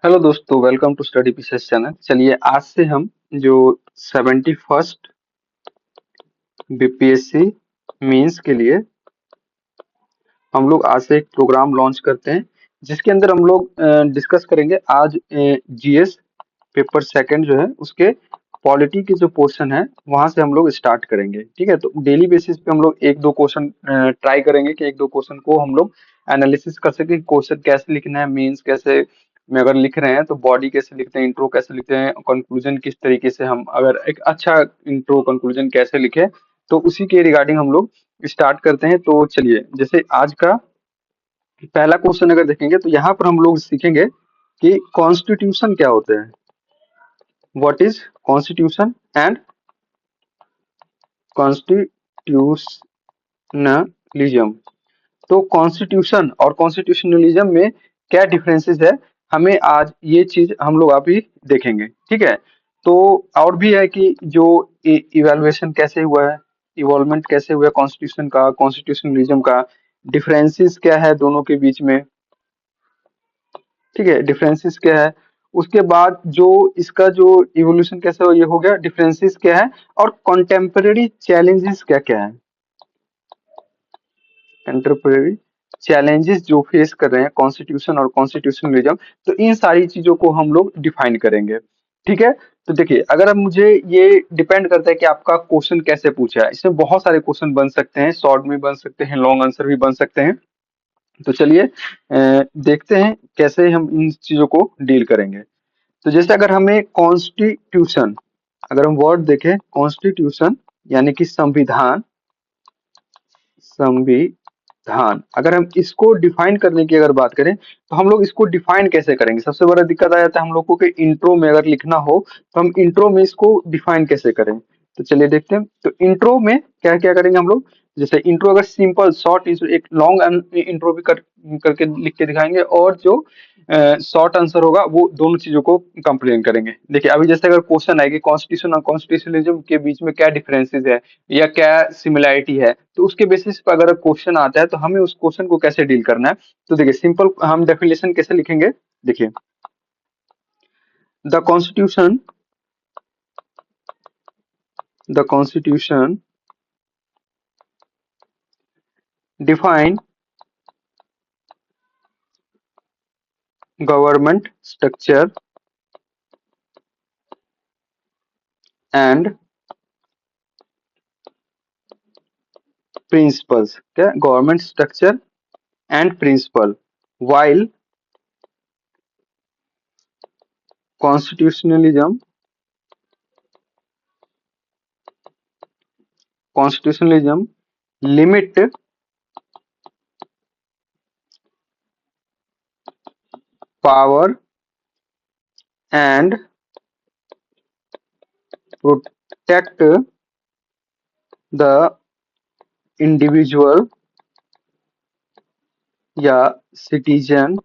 Hello दोस्तों, welcome to Study Pieces channel. चलिए आज से हम जो 71st बीपीएससी मेंस के लिए हम लोग आज से एक प्रोग्राम लॉन्च करते हैं, जिसके अंदर हम लोग डिस्कस करेंगे आज जीएस पेपर सेकंड जो है उसके पॉलिटी के जो पोर्शन है वहां से हम लोग स्टार्ट करेंगे। ठीक है, तो डेली बेसिस पे हम लोग एक दो क्वेश्चन ट्राई करेंगे कि एक दो क्वेश्चन को हम लोग एनालिसिस कर सके। क्वेश्चन कैसे लिखना है, मीन्स कैसे में अगर लिख रहे हैं तो बॉडी कैसे लिखते हैं, इंट्रो कैसे लिखते हैं, कंक्लूजन किस तरीके से, हम अगर एक अच्छा इंट्रो कंक्लूजन कैसे लिखे, तो उसी के रिगार्डिंग हम लोग स्टार्ट करते हैं। तो चलिए, जैसे आज का पहला क्वेश्चन अगर देखेंगे तो यहाँ पर हम लोग सीखेंगे कि कॉन्स्टिट्यूशन क्या होते हैं। What is constitution and constitutionalism. तो कॉन्स्टिट्यूशन और कॉन्स्टिट्यूशनलिज्म में क्या डिफरेंसेस है, हमें आज ये चीज हम लोग अभी देखेंगे। ठीक है, तो और भी है कि जो इवेल्युएशन कैसे हुआ है, इवॉल्वमेंट कैसे हुआ है कॉन्स्टिट्यूशन का, कॉन्स्टिट्यूशनलिज्म का, डिफरेंसेस क्या है दोनों के बीच में। ठीक है, डिफरेंसेस क्या है, उसके बाद जो इसका जो इवोल्यूशन कैसे हो, ये हो गया डिफरेंसेस क्या है, और कॉन्टेम्पररी चैलेंजेस क्या क्या है, कंटेम्पररी चैलेंजेस जो फेस कर रहे हैं कॉन्स्टिट्यूशन और कॉन्स्टिट्यूशनलिज्म, तो इन सारी चीजों को हम लोग डिफाइन करेंगे। ठीक है, तो देखिए, अगर अब मुझे ये डिपेंड करता है कि आपका क्वेश्चन कैसे पूछा है, इसमें बहुत सारे क्वेश्चन बन सकते हैं, शॉर्ट में बन सकते हैं, लॉन्ग आंसर भी बन सकते हैं। तो चलिए देखते हैं कैसे हम इन चीजों को डील करेंगे। तो जैसे अगर हमें कॉन्स्टिट्यूशन, अगर हम वर्ड देखें कॉन्स्टिट्यूशन यानी कि संविधान, संविधान अगर हम इसको डिफाइन करने की अगर बात करें तो हम लोग इसको डिफाइन कैसे करेंगे। सबसे बड़ा दिक्कत आ जाता है हम लोग को कि इंट्रो में अगर लिखना हो तो हम इंट्रो में इसको डिफाइन कैसे करें। तो चलिए देखते हैं, तो इंट्रो में क्या क्या करेंगे हम लोग। जैसे इंट्रो अगर सिंपल शॉर्ट, एक लॉन्ग इंट्रो भी करके लिख के दिखाएंगे, और जो शॉर्ट आंसर होगा वो दोनों चीजों को कंप्लेन करेंगे। देखिए अभी जैसे अगर क्वेश्चन आएगी कॉन्स्टिट्यूशन और कॉन्स्टिट्यूशनलिज्म के बीच में क्या डिफरेंसेस है या क्या सिमिलैरिटी है, तो उसके बेसिस पर अगर क्वेश्चन आता है तो हमें उस क्वेश्चन को कैसे डील करना है। तो देखिए सिंपल हम डेफिनेशन कैसे लिखेंगे। देखिए, the constitution, the constitution define government structure and principles. क्या, government structure and principle, while constitutionalism, constitutionalism limit power and protect the individual या सिटीजन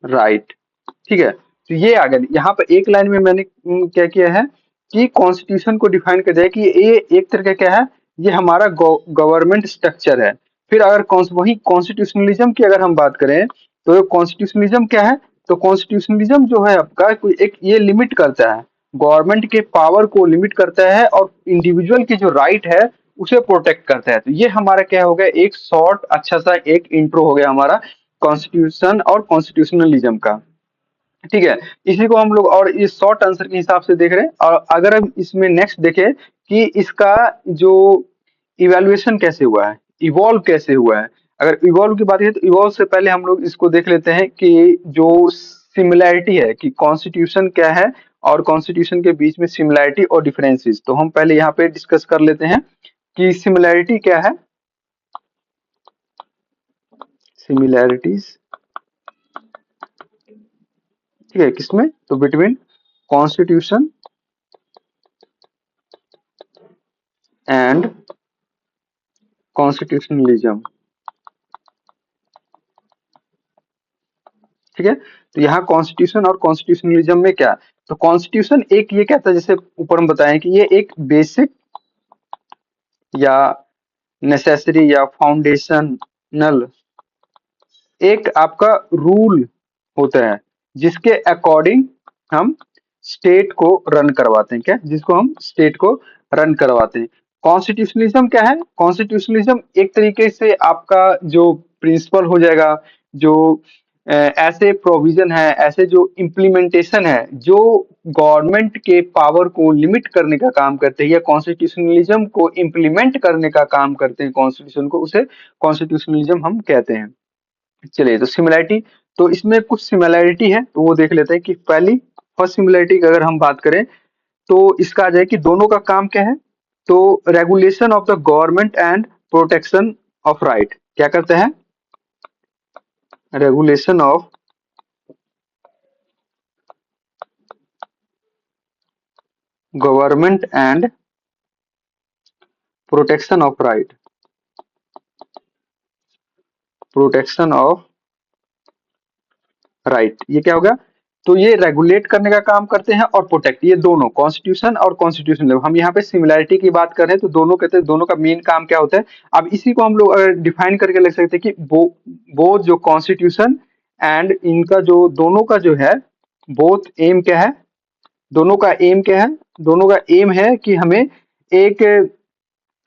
राइट। ठीक है, तो ये आ गया। यहाँ पर एक लाइन में मैंने क्या किया है कि कॉन्स्टिट्यूशन को डिफाइन कर दिया है कि ये एक तरह का क्या है, ये हमारा गवर्नमेंट स्ट्रक्चर है। फिर अगर वही कॉन्स्टिट्यूशनलिज्म की अगर हम बात करें तो कॉन्स्टिट्यूशनलिज्म क्या है, तो कॉन्स्टिट्यूशनलिज्म जो है आपका कोई एक ये लिमिट करता है, गवर्नमेंट के पावर को लिमिट करता है और इंडिविजुअल की जो राइट है उसे प्रोटेक्ट करता है। तो ये हमारा क्या हो गया, एक शॉर्ट अच्छा सा एक इंट्रो हो गया हमारा कॉन्स्टिट्यूशन और कॉन्स्टिट्यूशनलिज्म का। ठीक है, इसी को हम लोग और इस शॉर्ट आंसर के हिसाब से देख रहे हैं। और अगर हम इसमें नेक्स्ट देखें कि इसका जो इवैल्यूएशन कैसे हुआ है, इवॉल्व कैसे हुआ है, अगर इवॉल्व की बात करें तो इवॉल्व से पहले हम लोग इसको देख लेते हैं कि जो सिमिलैरिटी है कि कॉन्स्टिट्यूशन क्या है और कॉन्स्टिट्यूशन के बीच में सिमिलैरिटी और डिफरेंसेस। तो हम पहले यहाँ पे डिस्कस कर लेते हैं कि सिमिलैरिटी क्या है। सिमिलैरिटीज, ठीक है, किसमें, तो बिटवीन कॉन्स्टिट्यूशन एंड कॉन्स्टिट्यूशनलिज्म। ठीक है, तो यहाँ कॉन्स्टिट्यूशन और कॉन्स्टिट्यूशनलिज्म में क्या, तो कॉन्स्टिट्यूशन एक ये कहता है, जैसे ऊपर हम बताएं कि ये एक बेसिक या नेसेसरी या फाउंडेशनल एक आपका रूल होता है, जिसके अकॉर्डिंग हम स्टेट को रन करवाते हैं। क्या, जिसको हम स्टेट को रन करवाते हैं। कॉन्स्टिट्यूशनलिज्म क्या है? कॉन्स्टिट्यूशनलिज्म एक तरीके से आपका जो प्रिंसिपल हो जाएगा, जो ऐसे प्रोविजन है, ऐसे जो इम्प्लीमेंटेशन है, जो गवर्नमेंट के पावर को लिमिट करने का काम करते हैं या कॉन्स्टिट्यूशनलिज्म को इम्प्लीमेंट करने का काम करते हैं कॉन्स्टिट्यूशन को, उसे कॉन्स्टिट्यूशनलिज्म हम कहते हैं। चलिए, तो सिमिलैरिटी, तो इसमें कुछ सिमिलैरिटी है तो वो देख लेते हैं। कि पहली फर्स्ट सिमिलैरिटी की अगर हम बात करें तो इसका आ जाए कि दोनों का काम क्या है? तो regulation of the government and protection of right. क्या करते हैं? Regulation of government and protection of right. Protection of right, ये क्या होगा? तो ये रेगुलेट करने का काम करते हैं और प्रोटेक्ट, ये दोनों कॉन्स्टिट्यूशन और कॉन्स्टिट्यूशन। हम यहाँ पे सिमिलैरिटी की बात कर रहे हैं तो दोनों कहते हैं, दोनों का मेन काम क्या होता है? अब इसी को हम लोग अगर डिफाइन करके लिख सकते हैं कि वो जो कॉन्स्टिट्यूशन एंड इनका जो दोनों का जो है, बोथ एम क्या है? दोनों का एम क्या है? दोनों का एम है कि हमें एक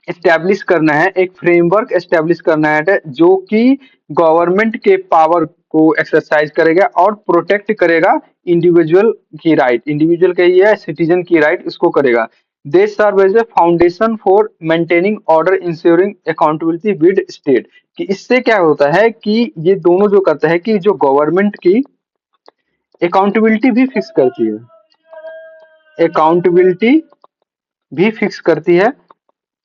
एस्टेब्लिश करना है, एक फ्रेमवर्क एस्टेब्लिश करना है जो कि गवर्नमेंट के पावर को एक्सरसाइज करेगा और प्रोटेक्ट करेगा इंडिविजुअल की राइट, इंडिविजुअल के या सिटीजन की राइट इसको करेगा। They serve as a foundation for maintaining order, ensuring accountability with state. कि इससे क्या होता है कि ये दोनों जो करता है कि जो गवर्नमेंट की अकाउंटेबिलिटी भी फिक्स करती है, अकाउंटेबिलिटी भी फिक्स करती है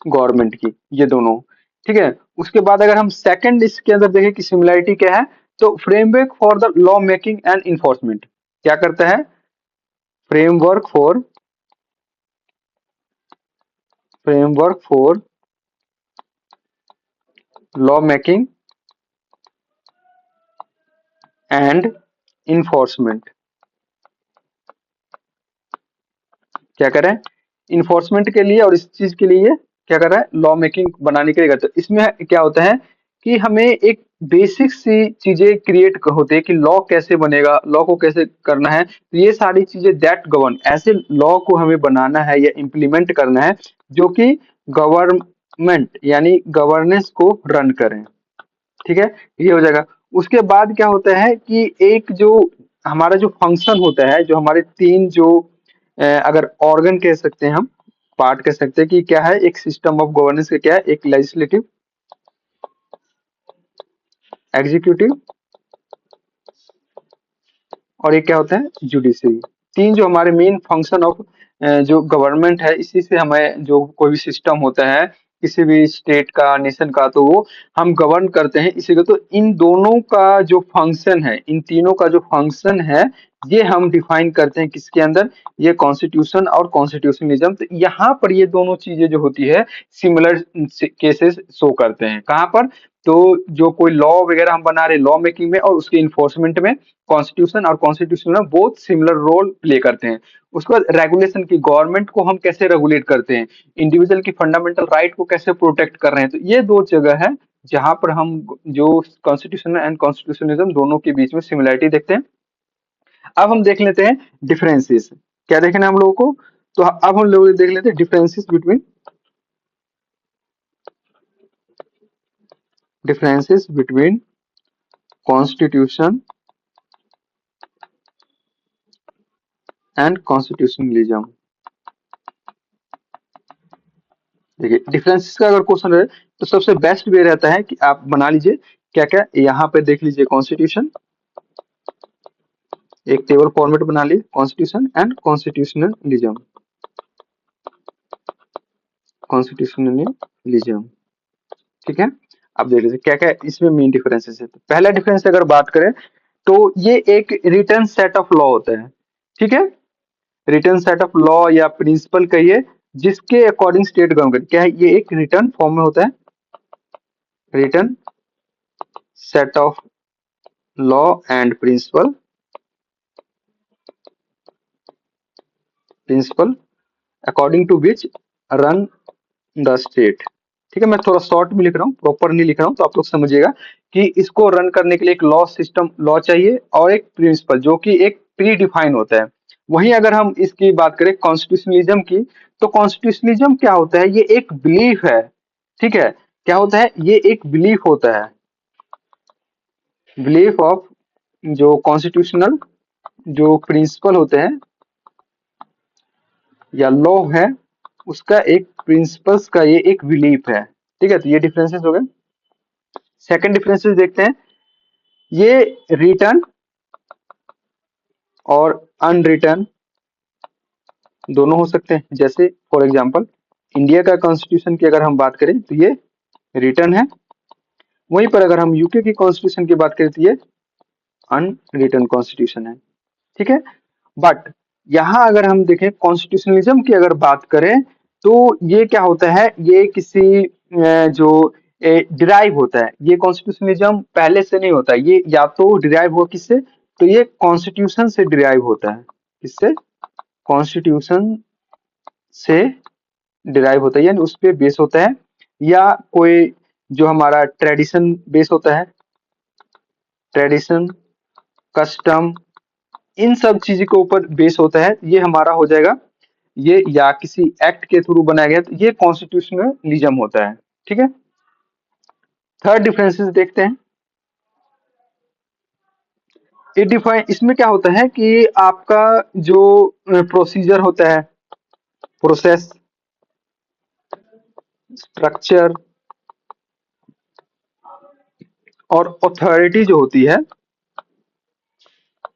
गवर्नमेंट की, ये दोनों। ठीक है, उसके बाद अगर हम सेकंड इसके अंदर देखें कि सिमिलरिटी क्या है, तो framework for the law making and enforcement. क्या करता है? Framework for framework for law making and enforcement. क्या कर रहे हैं? इन्फोर्समेंट के लिए और इस चीज के लिए क्या कर रहा है? लॉ मेकिंग बनाने के लिए करते हैं। इसमें क्या होता है कि हमें एक बेसिक सी चीजें क्रिएट होती है कि लॉ कैसे बनेगा, लॉ को कैसे करना है। तो ये सारी चीजें दैट गवर्न, ऐसे लॉ को हमें बनाना है या इम्प्लीमेंट करना है जो कि गवर्नमेंट यानी गवर्नेंस को रन करें। ठीक है, ये हो जाएगा। उसके बाद क्या होता है कि एक जो हमारा जो फंक्शन होता है, जो हमारे तीन जो अगर ऑर्गन कह सकते हैं हम, पार्ट कह सकते हैं कि क्या है, एक सिस्टम ऑफ गवर्नेंस का क्या है, एक लेजिस्लेटिव, एग्जीक्यूटिव और एक क्या होता है, जुडिशरी। तीन जो हमारे मेन फंक्शन ऑफ जो गवर्नमेंट है, इसी से हमें जो कोई भी सिस्टम होता है किसी भी स्टेट का, नेशन का, तो वो हम गवर्न करते हैं इसी को। तो इन दोनों का जो फंक्शन है, इन तीनों का जो फंक्शन है, ये हम डिफाइन करते हैं किसके अंदर? ये कॉन्स्टिट्यूशन और कॉन्स्टिट्यूशनलिज्म। तो यहाँ पर ये दोनों चीजें जो होती है सिमिलर केसेस शो करते हैं। कहाँ पर? तो जो कोई लॉ वगैरह हम बना रहे लॉ मेकिंग में और उसके इन्फोर्समेंट में कॉन्स्टिट्यूशन और कॉन्स्टिट्यूशन में बहुत सिमिलर रोल प्ले करते हैं। उसके बाद रेगुलेशन की, गवर्नमेंट को हम कैसे रेगुलेट करते हैं, इंडिविजुअल की फंडामेंटल राइट को कैसे प्रोटेक्ट कर रहे हैं। तो ये दो जगह है जहां पर हम जो कॉन्स्टिट्यूशन एंड कॉन्स्टिट्यूशनिज्म दोनों के बीच में सिमिलरिटी देखते हैं। अब हम देख लेते हैं डिफरेंसेस। क्या देखना है हम लोगों को? तो अब हम लोग देख लेते हैं differences between constitution and constitutionalism. देखिए, डिफरेंसेस का अगर क्वेश्चन रहे तो सबसे बेस्ट वे रहता है कि आप बना लीजिए क्या क्या, यहाँ पे देख लीजिए कॉन्स्टिट्यूशन, एक टेबल फॉर्मेट बना ली, कॉन्स्टिट्यूशन एंड कॉन्स्टिट्यूशनलिज्म, कॉन्स्टिट्यूशनलिज्म। ठीक है, अब देख लीजिए क्या क्या इसमें मेन डिफरेंसेस है। तो पहला डिफरेंस अगर बात करें तो ये एक रिटर्न सेट ऑफ लॉ होता है। ठीक है, रिटर्न सेट ऑफ लॉ या प्रिंसिपल कहिए, जिसके अकॉर्डिंग स्टेट गवर्नमेंट क्या है, ये एक रिटर्न फॉर्म में होता है। Written set of law and principle according to which run the state. ठीक है, मैं थोड़ा शॉर्ट में लिख रहा हूँ, प्रॉपर नहीं लिख रहा हूँ, तो आप लोग समझिएगा कि इसको रन करने के लिए एक लॉ चाहिए और एक प्रिंसिपल जो कि एक प्री डिफाइन होता है। वहीं अगर हम इसकी बात करें कॉन्स्टिट्यूशनलिज्म की, तो कॉन्स्टिट्यूशनलिज्म क्या होता है, ये एक बिलीफ है। ठीक है, क्या होता है, ये एक बिलीफ होता है, बिलीफ ऑफ जो कॉन्स्टिट्यूशनल जो प्रिंसिपल होते हैं या लॉ है, उसका एक प्रिंसिपल्स का ये एक बिलीफ है। ठीक है, तो ये डिफरेंसेस हो गए। सेकंड डिफरेंसेस देखते हैं, ये रिटर्न और अनरिटर्न दोनों हो सकते हैं। जैसे फॉर एग्जांपल इंडिया का कॉन्स्टिट्यूशन की अगर हम बात करें तो ये रिटर्न है, वहीं पर अगर हम यूके की कॉन्स्टिट्यूशन की बात करें तो ये अनरिटर्न कॉन्स्टिट्यूशन है। ठीक है, बट यहाँ अगर हम देखें कॉन्स्टिट्यूशनलिज्म की अगर बात करें तो ये क्या होता है, ये किसी जो डिराइव होता है, ये कॉन्स्टिट्यूशनलिज्म पहले से नहीं होता है, ये या तो डिराइव हुआ किससे, तो ये कॉन्स्टिट्यूशन से डिराइव होता है। किससे, कॉन्स्टिट्यूशन से डिराइव होता है, यानी उस पे बेस होता है, या कोई जो हमारा ट्रेडिशन बेस होता है, ट्रेडिशन कस्टम इन सब चीज के ऊपर बेस होता है, ये हमारा हो जाएगा, ये या किसी एक्ट के थ्रू बनाया गया, तो ये कॉन्स्टिट्यूशनलिज्म होता है। ठीक है, थर्ड डिफरेंसेस देखते हैं। ये डिफाइन इसमें क्या होता है कि आपका जो प्रोसीजर होता है, प्रोसेस, स्ट्रक्चर और अथॉरिटी जो होती है,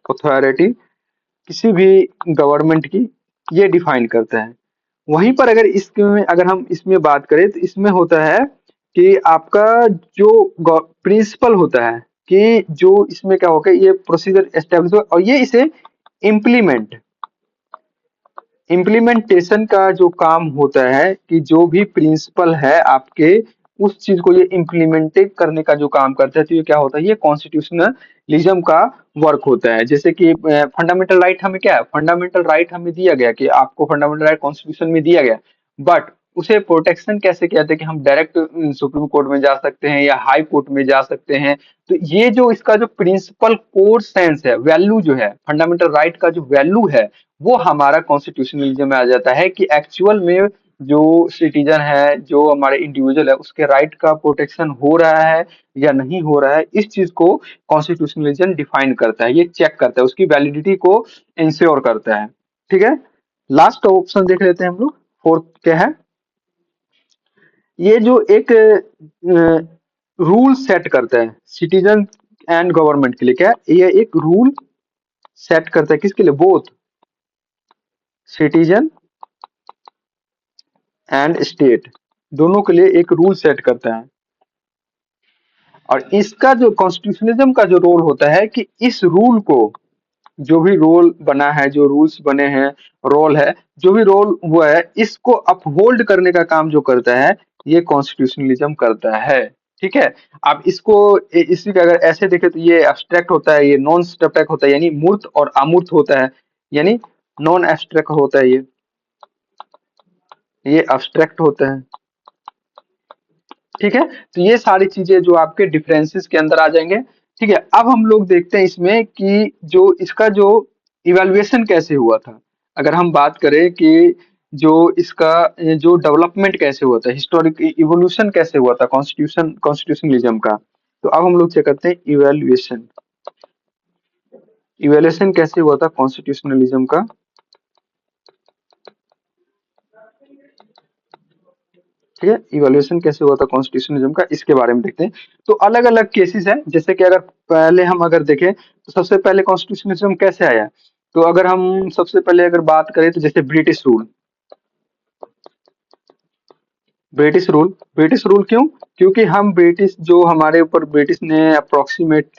अथॉरिटी किसी भी गवर्नमेंट की, ये डिफाइन करता है। वहीं पर अगर इसमें अगर हम इसमें बात करें तो इसमें होता है कि आपका जो प्रिंसिपल होता है, कि जो इसमें क्या होगा, ये प्रोसीजर एस्टेब्लिश हो और ये इसे इम्प्लीमेंट, इम्प्लीमेंटेशन का जो काम होता है कि जो भी प्रिंसिपल है आपके, उस चीज को ये इम्प्लीमेंट करने का जो काम करता है, तो ये क्या होता है, ये कॉन्स्टिट्यूशनलिज्म का वर्क होता है। जैसे कि फंडामेंटल राइट हमें क्या है, फंडामेंटल राइट हमें दिया गया कि आपको फंडामेंटल राइट कॉन्स्टिट्यूशन में दिया गया, बट उसे प्रोटेक्शन कैसे किया था कि हम डायरेक्ट सुप्रीम कोर्ट में जा सकते हैं या हाई कोर्ट में जा सकते हैं। तो ये जो इसका जो प्रिंसिपल कोर सेंस है, वैल्यू जो है, फंडामेंटल राइट का जो वैल्यू है, वो हमारा कॉन्स्टिट्यूशनलिज्म में आ जाता है कि एक्चुअल में जो सिटीजन है, जो हमारे इंडिविजुअल है, उसके राइट का प्रोटेक्शन हो रहा है या नहीं हो रहा है, इस चीज को कॉन्स्टिट्यूशनलिज्म डिफाइन करता है, ये चेक करता है, उसकी वैलिडिटी को इंश्योर करता है। ठीक है, लास्ट ऑप्शन देख लेते हैं हम लोग, फोर्थ क्या है, ये जो एक रूल सेट करता है सिटीजन एंड गवर्नमेंट के लिए, क्या ये एक रूल सेट करता है, किसके लिए, बोथ सिटीजन एंड स्टेट, दोनों के लिए एक रूल सेट करता है। और इसका जो कॉन्स्टिट्यूशनलिज्म का जो रोल होता है कि इस रूल को, जो भी रोल बना है, जो रूल्स बने हैं, रोल है, जो भी रोल हुआ है, इसको अपहोल्ड करने का काम जो करता है, ये कॉन्स्टिट्यूशनलिज्म करता है। ठीक है, आप इसको इसी का अगर ऐसे देखें तो ये एब्स्ट्रैक्ट होता है, ये नॉन एब्स्ट्रैक्ट होता है, यानी मूर्त और अमूर्त होता है, यानी नॉन एब्स्ट्रैक्ट होता है, ये एब्स्ट्रैक्ट होता है। ठीक है, तो ये सारी चीजें जो आपके डिफरेंसेस के अंदर आ जाएंगे। ठीक है, अब हम लोग देखते हैं इसमें कि जो इसका जो इवैल्यूएशन कैसे हुआ था। अगर हम बात करें कि जो इसका जो डेवलपमेंट कैसे हुआ था, हिस्टोरिक इवोल्यूशन कैसे हुआ था कॉन्स्टिट्यूशनलिज्म का, तो अब हम लोग चेक करते हैं इवैल्यूएशन, इवैल्यूएशन कैसे हुआ था कॉन्स्टिट्यूशनलिज्म का। ठीक है, इवैल्यूएशन कैसे हुआ था कॉन्स्टिट्यूशनलिज्म का, इसके बारे में देखते हैं। तो अलग अलग केसेस हैं, जैसे कि अगर पहले हम अगर देखें तो सबसे पहले कॉन्स्टिट्यूशनलिज्म कैसे आया, तो अगर हम सबसे पहले अगर बात करें तो जैसे British rule, British rule, British rule क्यों, क्योंकि हम ब्रिटिश जो हमारे ऊपर ब्रिटिश ने अप्रोक्सीमेट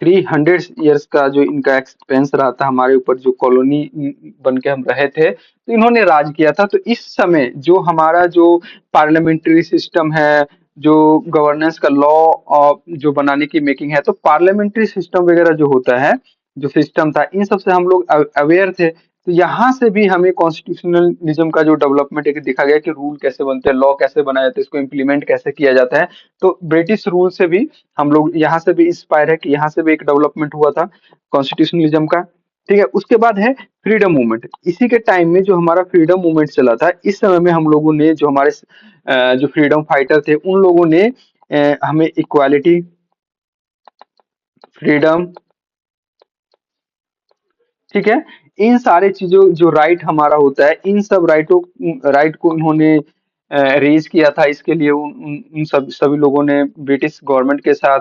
300 ईयर्स का जो इनका एक्सपेंस रहा था हमारे ऊपर, जो कॉलोनी बन के हम रहे थे, तो इन्होंने राज किया था। तो इस समय जो हमारा जो पार्लियामेंट्री सिस्टम है, जो गवर्नेंस का लॉ जो बनाने की मेकिंग है, तो पार्लियामेंट्री सिस्टम वगैरह जो होता है, जो सिस्टम था, इन सब से हम लोग अवेयर थे। तो तो यहाँ से भी हमें कॉन्स्टिट्यूशनलिज्म का जो डेवलपमेंट है कि देखा गया कि रूल कैसे बनते हैं, लॉ कैसे बनाया जाता है, इसको इम्प्लीमेंट कैसे किया जाता है। तो ब्रिटिश रूल से भी हम लोग यहाँ से भी इंस्पायर है कि यहाँ से भी एक डेवलपमेंट हुआ था कॉन्स्टिट्यूशनलिज्म का। ठीक है, उसके बाद है फ्रीडम मूवमेंट। इसी के टाइम में जो हमारा फ्रीडम मूवमेंट चला था, इस समय में हम लोगों ने जो हमारे जो फ्रीडम फाइटर थे उन लोगों ने हमें इक्वालिटी, फ्रीडम, ठीक है, इन सारे चीजों जो राइट हमारा होता है, इन सब राइट को उन्होंने रेज किया था। इसके लिए उन सब सभी लोगों ने ब्रिटिश गवर्नमेंट के साथ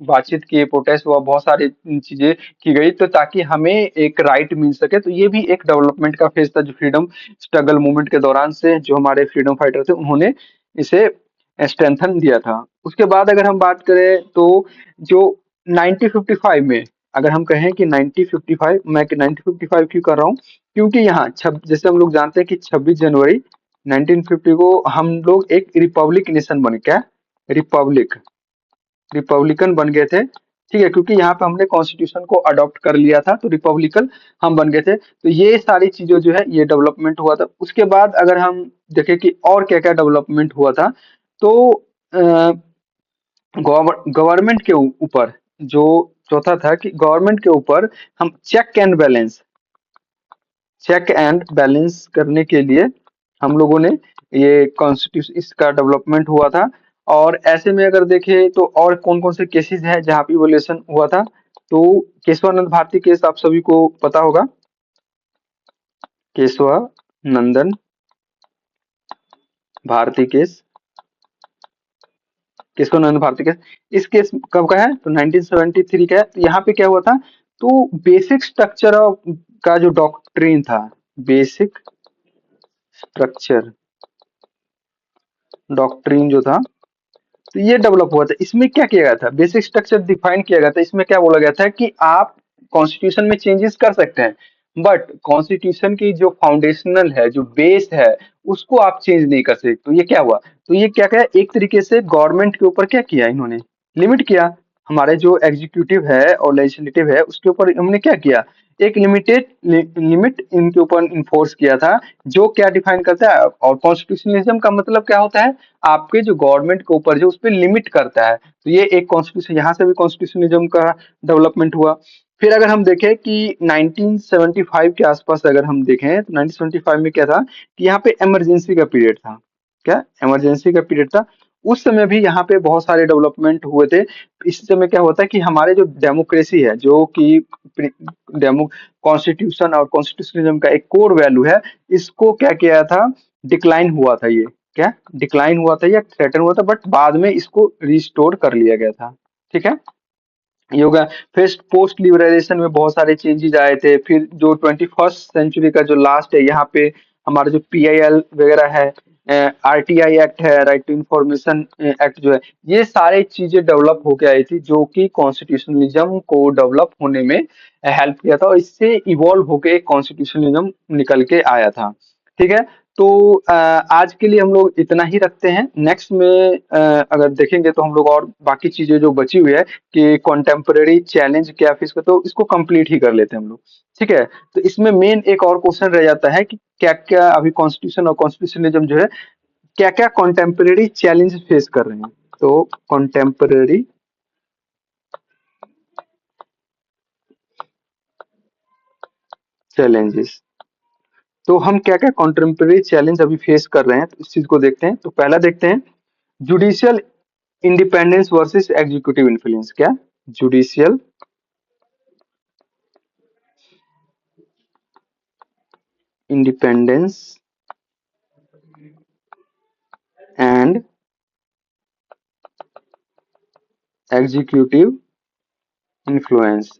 बातचीत की, प्रोटेस्ट हुआ, बहुत सारी चीजें की गई, तो ताकि हमें एक राइट मिल सके। तो ये भी एक डेवलपमेंट का फेज था जो फ्रीडम स्ट्रगल मूवमेंट के दौरान से जो हमारे फ्रीडम फाइटर थे उन्होंने इसे स्ट्रेंथन दिया था। उसके बाद अगर हम बात करें तो जो 1955 में, अगर हम कहें कि 1955, मैं 1955 क्यों कर रहा हूँ, क्योंकि यहाँ जैसे हम लोग जानते हैं कि 26 जनवरी 1950 को हम लोग एक रिपब्लिक नेशन बने, क्या रिपब्लिकन बन गए थे। ठीक है, क्योंकि यहाँ पे हमने कॉन्स्टिट्यूशन को अडॉप्ट कर लिया था, तो रिपब्लिकन हम बन गए थे। तो ये सारी चीजें जो है ये डेवलपमेंट हुआ था। उसके बाद अगर हम देखें कि और क्या क्या डेवलपमेंट हुआ था, तो गवर्नमेंट के ऊपर जो चौथा था कि गवर्नमेंट के ऊपर हम चेक एंड बैलेंस करने के लिए हम लोगों ने ये कॉन्स्टिट्यूशन, इसका डेवलपमेंट हुआ था। और ऐसे में अगर देखें तो और कौन कौन से केसेस हैं जहां पे इवोल्यूशन हुआ था, तो केशवानंद भारती केस आप सभी को पता होगा, केशवानंदन भारती केस, केशवानंद भारती केस, इस केस कब का है, तो 1973 का है। तो यहाँ पे क्या हुआ था, तो बेसिक स्ट्रक्चर ऑफ का जो डॉक्ट्रिन था, बेसिक स्ट्रक्चर डॉक्ट्रिन जो था, तो ये डेवलप हुआ था। इसमें क्या किया गया था, बेसिक स्ट्रक्चर डिफाइन किया गया था। इसमें क्या बोला गया था कि आप कॉन्स्टिट्यूशन में चेंजेस कर सकते हैं, बट कॉन्स्टिट्यूशन की जो फाउंडेशनल है, जो बेस है, उसको आप चेंज नहीं कर सकते। तो ये क्या हुआ, तो ये क्या किया, एक तरीके से गवर्नमेंट के ऊपर क्या किया इन्होंने, लिमिट किया। हमारे जो एग्जीक्यूटिव है और लेजिस्लेटिव है उसके ऊपर हमने क्या किया, एक लिमिट इनके ऊपर इन्फोर्स किया था, जो क्या डिफाइन करता है। और कॉन्स्टिट्यूशनलिज्म का मतलब क्या होता है, आपके जो गवर्नमेंट के ऊपर जो उस पर लिमिट करता है। तो ये एक कॉन्स्टिट्यूशन, यहाँ से भी कॉन्स्टिट्यूशनिज्म का डेवलपमेंट हुआ। फिर अगर हम देखें कि 1975 के आसपास अगर हम देखें, तो 1975 में क्या था कि यहाँ पे इमरजेंसी का पीरियड था, क्या इमरजेंसी का पीरियड था। उस समय भी यहाँ पे बहुत सारे डेवलपमेंट हुए थे। इस समय क्या होता है कि हमारे जो डेमोक्रेसी है, जो कि डेमो कॉन्स्टिट्यूशन और कॉन्स्टिट्यूशनिज्म का एक कोर वैल्यू है, इसको क्या किया था, डिक्लाइन हुआ था। ये क्या डिक्लाइन हुआ था या थ्रेटन हुआ था, बट बाद में इसको रिस्टोर कर लिया गया था। ठीक है, ये हो गया। फिर पोस्ट लिबरलाइजेशन में बहुत सारे चेंजेस आए थे। फिर जो 21st सेंचुरी का जो लास्ट है, यहाँ पे हमारा जो पीआईएल वगैरह है, आरटीआई एक्ट है, राइट टू इंफॉर्मेशन एक्ट जो है, ये सारी चीजें डेवलप होके आई थी, जो कि कॉन्स्टिट्यूशनलिज्म को डेवलप होने में हेल्प किया था, और इससे इवॉल्व होके कॉन्स्टिट्यूशनलिज्म निकल के आया था। ठीक है, तो आज के लिए हम लोग इतना ही रखते हैं। नेक्स्ट में अगर देखेंगे तो हम लोग और बाकी चीजें जो बची हुई है कि कॉन्टेम्पररी चैलेंज क्या फिर इसका, तो इसको कंप्लीट ही कर लेते हैं हम लोग। ठीक है, तो इसमें मेन एक और क्वेश्चन रह जाता है कि क्या क्या अभी कॉन्स्टिट्यूशन और कॉन्स्टिट्यूशनिज्म जो है क्या क्या कॉन्टेम्पररी चैलेंज फेस कर रहे हैं। तो कॉन्टेम्पररी चैलेंजेस, तो हम क्या क्या कॉन्टेम्पररी चैलेंज अभी फेस कर रहे हैं, तो इस चीज को देखते हैं। तो पहला देखते हैं, judicial independence versus executive influence. क्या judicial independence and executive influence.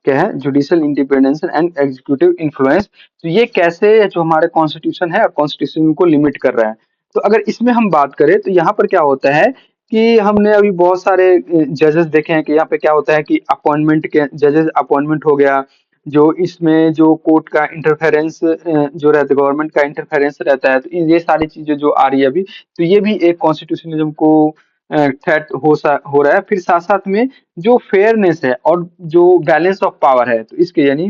क्या है, judicial independence and executive influence. तो ये कैसे जो हमारे कॉन्स्टिट्यूशन है और कॉन्स्टिट्यूशन को लिमिट कर रहा है। तो अगर इसमें हम बात करें तो यहाँ पर क्या होता है कि हमने अभी बहुत सारे जजेस देखे हैं कि यहाँ पे क्या होता है कि अपॉइंटमेंट के जजेस अपॉइंटमेंट हो गया, जो इसमें जो कोर्ट का इंटरफेरेंस जो रहता है, गवर्नमेंट का इंटरफेरेंस रहता है, तो ये सारी चीजें जो आ रही है अभी, तो ये भी एक कॉन्स्टिट्यूशनिज्म को थ्रेट हो रहा है। फिर साथ-साथ में जो फेयरनेस है और जो बैलेंस ऑफ पावर है, तो इसके यानी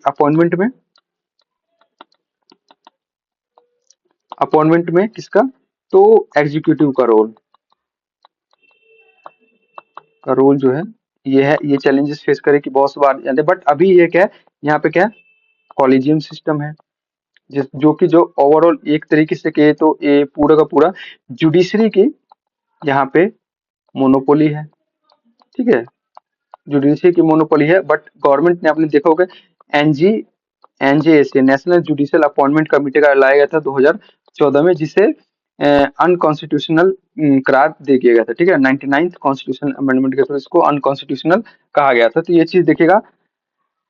अपॉइंटमेंट में किसका? तो एग्जीक्यूटिव का रोल जो है ये है, ये चैलेंजेस फेस करे कि बहुत बार जानते हैं, बट अभी ये क्या है, यहाँ पे क्या है, कॉलेजियम सिस्टम है, जिस जो कि जो ओवरऑल एक तरीके से कहे तो ये पूरा का पूरा जुडिशरी की यहाँ पे मोनोपोली है। ठीक है, जुडिशरी की मोनोपोली है, बट गवर्नमेंट ने, आपने देखा होगा, NG NJAC national judicial appointment committee का लाया गया था 2014 में, जिसे अनकॉन्स्टिट्यूशनल करार दे दिया गया था। ठीक है, 99th कॉन्स्टिट्यूशनल अमेंडमेंट के थ्रू इसको अनकॉन्स्टिट्यूशनल कहा गया था। तो ये चीज देखिएगा।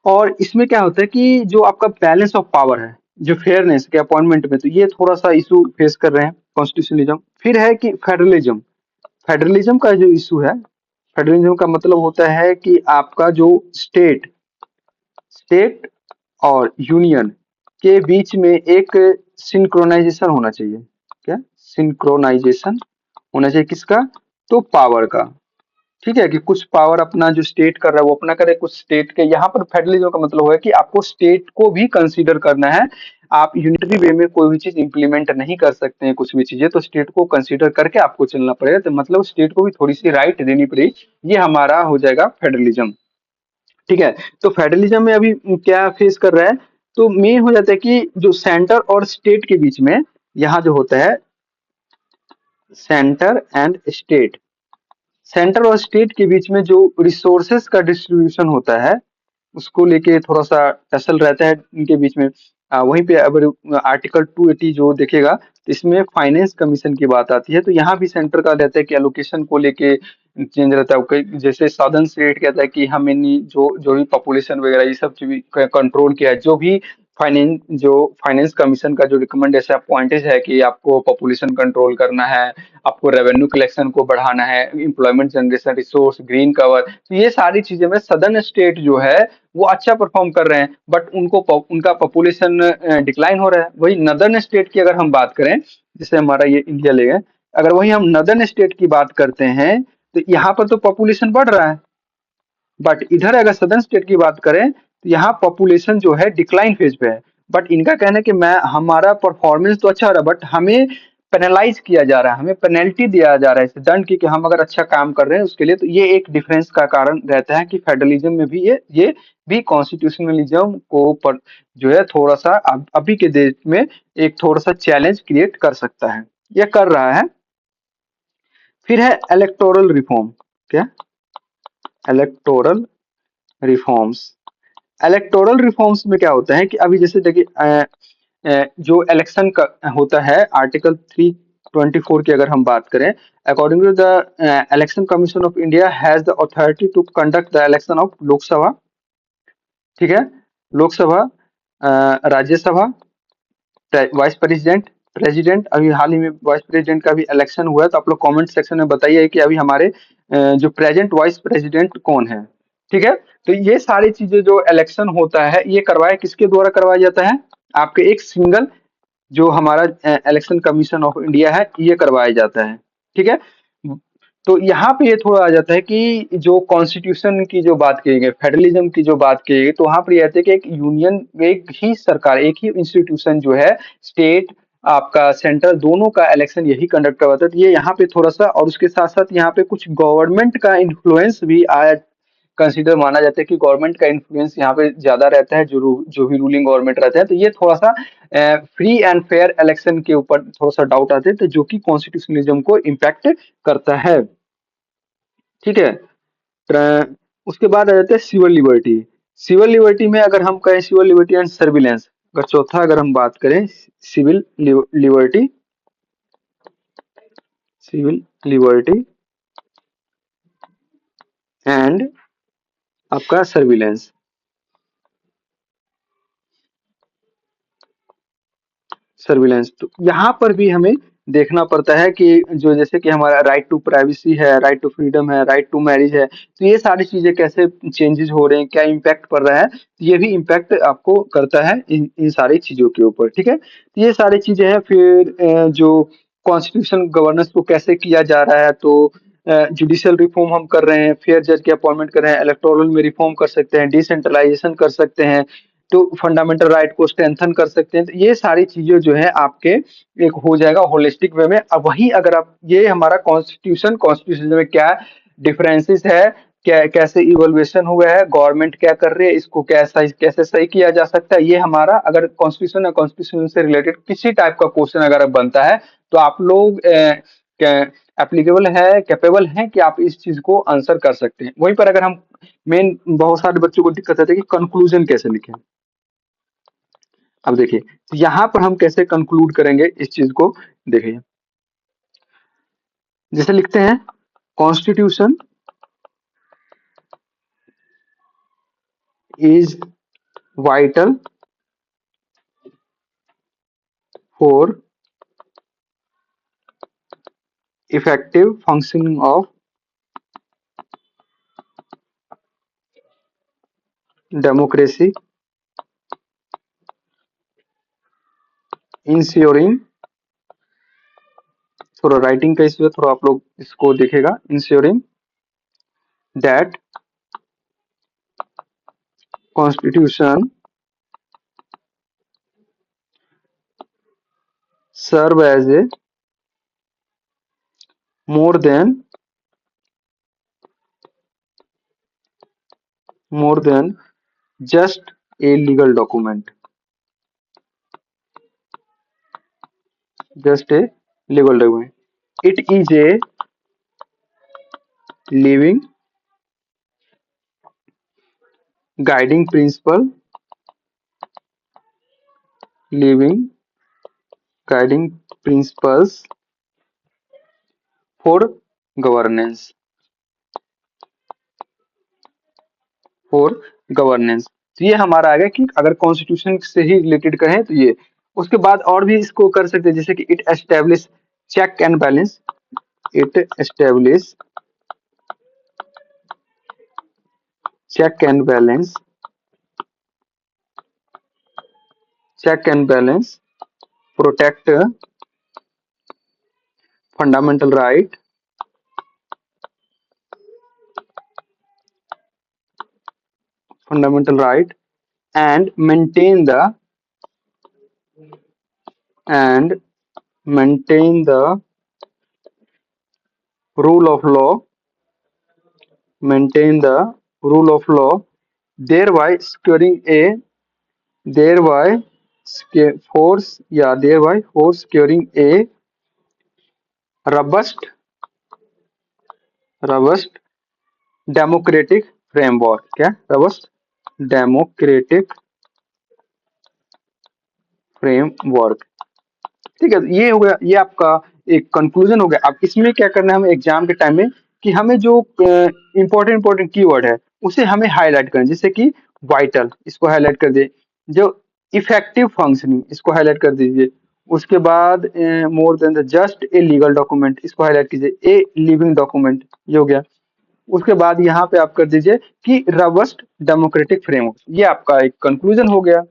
और इसमें क्या होता है कि जो आपका बैलेंस ऑफ पावर है, जो फेयरनेस के अपॉइंटमेंट में, तो ये थोड़ा सा इशू फेस कर रहे हैं कॉन्स्टिट्यूशनलिज्म। फिर है कि फेडरलिज्म। फेडरलिज्म का जो इशू है, फेडरलिज्म का मतलब होता है कि आपका जो स्टेट और यूनियन के बीच में एक सिंक्रोनाइजेशन होना चाहिए। क्या? सिंक्रोनाइजेशन होना चाहिए किसका? तो पावर का। ठीक है, कि कुछ पावर अपना जो स्टेट कर रहा है वो अपना करे, कुछ स्टेट के, यहाँ पर फेडरलिज्म का मतलब है कि आपको स्टेट को भी कंसीडर करना है। आप यूनिटरी वे में कोई भी चीज इंप्लीमेंट नहीं कर सकते हैं, कुछ भी चीजें, तो स्टेट को कंसीडर करके आपको चलना पड़ेगा। तो मतलब स्टेट को भी थोड़ी सी राइट देनी पड़ेगी। ये हमारा हो जाएगा फेडरलिज्म। ठीक है, तो फेडरलिज्म में अभी क्या फेस कर रहा है, तो मेन हो जाता है कि जो सेंटर और स्टेट के बीच में यहाँ जो होता है, सेंटर एंड स्टेट, सेंटर और स्टेट के बीच में जो रिसोर्सेस का डिस्ट्रीब्यूशन होता है, उसको लेके थोड़ा सा टसल रहता है इनके बीच में। वहीं पे अगर आर्टिकल 280 जो देखेगा, तो इसमें फाइनेंस कमीशन की बात आती है। तो यहाँ भी सेंटर का रहता है कि एलोकेशन को लेके चेंज रहता है। जैसे साधन स्टेट कहता है कि हमें जो जो भी पॉपुलेशन वगैरह ये सब चीज कंट्रोल किया है, जो भी फाइनेंस कमीशन का जो रिकमेंडेशन पॉइंटेज है कि आपको पॉपुलेशन कंट्रोल करना है, आपको रेवेन्यू कलेक्शन को बढ़ाना है, employment generation, resource, green cover, तो ये सारी चीजें में सदर्न स्टेट जो है वो अच्छा परफॉर्म कर रहे हैं, बट उनका पॉपुलेशन डिक्लाइन हो रहा है। वही नदर्न स्टेट की अगर हम बात करें, जैसे हमारा ये इंडिया ले गए, अगर वही हम नदर्न स्टेट की बात करते हैं, तो यहाँ पर तो पॉपुलेशन बढ़ रहा है, बट इधर अगर सदर्न स्टेट की बात करें तो यहाँ पॉपुलेशन जो है डिक्लाइन फेज पे है। बट इनका कहना है कि मैं हमारा परफॉर्मेंस तो अच्छा हो रहा है, बट हमें पेनलाइज किया जा रहा है, हमें पेनल्टी दिया जा रहा है, इसे दंड की, कि हम अगर अच्छा काम कर रहे हैं उसके लिए। तो ये एक डिफरेंस का कारण रहता है कि फेडरलिज्म में भी ये भी कॉन्स्टिट्यूशनलिज्म को जो है थोड़ा सा अभी के देश में एक थोड़ा सा चैलेंज क्रिएट कर सकता है, ये कर रहा है। फिर है इलेक्टोरल रिफॉर्म। क्या? Electoral reforms. इलेक्टोरल रिफॉर्म्स में क्या होता है कि अभी जैसे देखिए, जो इलेक्शन का होता है, आर्टिकल 324 की अगर हम बात करें, according to the election commission of India has the authority to conduct the election of Lok Sabha. ठीक है, Lok Sabha, Rajya Sabha, vice president, president. अभी हाल ही में वाइस प्रेसिडेंट का भी इलेक्शन हुआ है, तो आप लोग कमेंट सेक्शन में बताइए कि अभी हमारे जो प्रेजेंट वाइस प्रेसिडेंट कौन है। ठीक है, तो ये सारी चीजें जो इलेक्शन होता है, ये करवाया किसके द्वारा करवाया जाता है? आपके एक सिंगल जो हमारा इलेक्शन कमीशन ऑफ इंडिया है, ये करवाया जाता है। ठीक है, तो यहाँ पे ये थोड़ा आ जाता है कि जो कॉन्स्टिट्यूशन की जो बात की गई, फेडरलिज्म की जो बात की गई, तो वहां पर ये आता है कि एक यूनियन, एक ही सरकार, एक ही इंस्टीट्यूशन जो है, स्टेट, आपका सेंटर, दोनों का इलेक्शन यही कंडक्ट करवाता है। तो ये यहाँ पे थोड़ा सा, और उसके साथ साथ यहाँ पे कुछ गवर्नमेंट का इन्फ्लुएंस भी आया, कंसीडर माना जाता है कि गवर्नमेंट का इन्फ्लुएंस यहाँ पे ज्यादा रहता है, जो भी रूलिंग गवर्नमेंट रहता है। तो ये थोड़ा सा फ्री एंड फेयर इलेक्शन के ऊपर थोड़ा सा डाउट आते हैं, तो जो कि कॉन्स्टिट्यूशनलिज्म को इम्पैक्ट करता है। ठीक है, उसके बाद आ जाते हैं सिविल लिबर्टी। सिविल लिबर्टी में अगर हम कहें, सिविल लिबर्टी एंड सर्विलेंस, अगर चौथा अगर हम बात करें, civil liberty, civil liberty and आपका सर्विलेंस। सर्विलेंस, तो यहाँ पर भी हमें देखना पड़ता है कि जो, जैसे कि हमारा राइट टू प्राइवेसी है, राइट टू फ्रीडम है, राइट टू मैरिज है, तो ये सारी चीजें कैसे चेंजेस हो रहे हैं, क्या इम्पैक्ट पड़ रहा है, तो ये भी इम्पैक्ट आपको करता है इन इन सारी चीजों के ऊपर। ठीक है, तो ये सारी चीजें हैं। फिर जो कॉन्स्टिट्यूशन गवर्नेंस को कैसे किया जा रहा है, तो जुडिशियल रिफॉर्म हम कर रहे हैं, फेयर जज की अपॉइंटमेंट कर रहे हैं, इलेक्टोरल में रिफॉर्म कर सकते हैं, डिसेंट्रलाइजेशन कर सकते हैं, तो फंडामेंटल राइट को स्ट्रेंथन कर सकते हैं। तो ये सारी चीजें जो है आपके एक हो जाएगा होलिस्टिक वे में। अब वही अगर आप ये हमारा कॉन्स्टिट्यूशन में क्या डिफरेंसेस है, क्या कैसे इवोल्यूशन हुआ है, गवर्नमेंट क्या कर रही है, इसको कैसा कैसे सही किया जा सकता है, ये हमारा अगर कॉन्स्टिट्यूशन या कॉन्स्टिट्यूशन से रिलेटेड किसी टाइप का क्वेश्चन अगर बनता है तो आप लोग एप्लीकेबल है, कैपेबल हैं कि आप इस चीज को आंसर कर सकते हैं। वहीं पर अगर हम मेन बहुत सारे बच्चों को दिक्कत आती है कि कंक्लूजन कैसे लिखें। अब देखिए तो यहाँ पर हम कैसे कंक्लूड करेंगे इस चीज को, देखिए जैसे लिखते हैं constitution is vital for effective functioning of democracy, ensuring, थोड़ा राइटिंग का इशू है, थोड़ा आप लोग इसको देखेगा, ensuring that constitution serve as a more than just a legal document, just a legal document. It is a living guiding principle, living guiding principles for governance, for governance. तो ये हमारा आ गया कि अगर कॉन्स्टिट्यूशन से ही रिलेटेड करें तो ये, उसके बाद और भी इसको कर सकते हैं जैसे कि it establish check and balance, it establish check and balance, check and balance, protect fundamental right, fundamental right and maintain the rule of law, maintain the rule of law, thereby securing a thereby force thereby for securing a robust democratic framework, क्या robust democratic framework। ठीक है, ये हो गया, ये आपका एक conclusion हो गया। अब इसमें क्या करना है हमें एग्जाम के टाइम में कि हमें जो इंपॉर्टेंट कीवर्ड है उसे हमें हाईलाइट करना, जैसे कि वाइटल इसको हाईलाइट कर दे, जो इफेक्टिव फंक्शनिंग इसको हाईलाइट कर दीजिए, उसके बाद more than the just a legal document इसको हाईलाइट कीजिए, ए लिविंग डॉक्यूमेंट ये हो गया। उसके बाद यहाँ पे आप कर दीजिए कि रबस्ट डेमोक्रेटिक फ्रेमवर्क, ये आपका एक कंक्लूजन हो गया।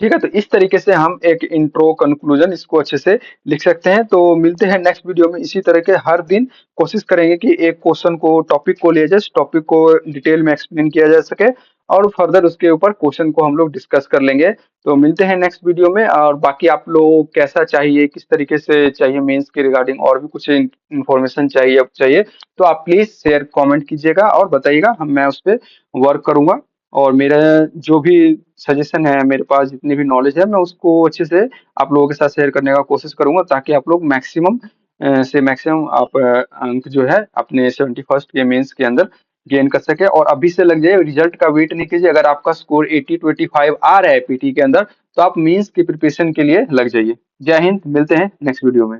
ठीक है, तो इस तरीके से हम एक इंट्रो कंक्लूजन इसको अच्छे से लिख सकते हैं। तो मिलते हैं नेक्स्ट वीडियो में, इसी तरह के हर दिन कोशिश करेंगे कि एक क्वेश्चन को टॉपिक को लिया जाए, टॉपिक को डिटेल में एक्सप्लेन किया जा सके और फर्दर उसके ऊपर क्वेश्चन को हम लोग डिस्कस कर लेंगे। तो मिलते हैं नेक्स्ट वीडियो में, और बाकी आप लोग कैसा चाहिए, किस तरीके से चाहिए मेंस के रिगार्डिंग और भी कुछ इंफॉर्मेशन चाहिए अब चाहिए तो आप प्लीज शेयर कमेंट कीजिएगा और बताइएगा, मैं उस पर वर्क करूंगा। और मेरा जो भी सजेशन है, मेरे पास जितनी भी नॉलेज है, मैं उसको अच्छे से आप लोगों के साथ शेयर करने का कोशिश करूंगा ताकि आप लोग मैक्सिमम से मैक्सिमम आप अंक जो है अपने 71st के मेंस के अंदर गेन कर सके। और अभी से लग जाए, रिजल्ट का वेट नहीं कीजिए। अगर आपका स्कोर 80 to 85 आ रहा है पीटी के अंदर तो आप मेंस की प्रिपरेशन के लिए लग जाइए। जय हिंद, मिलते हैं नेक्स्ट वीडियो में।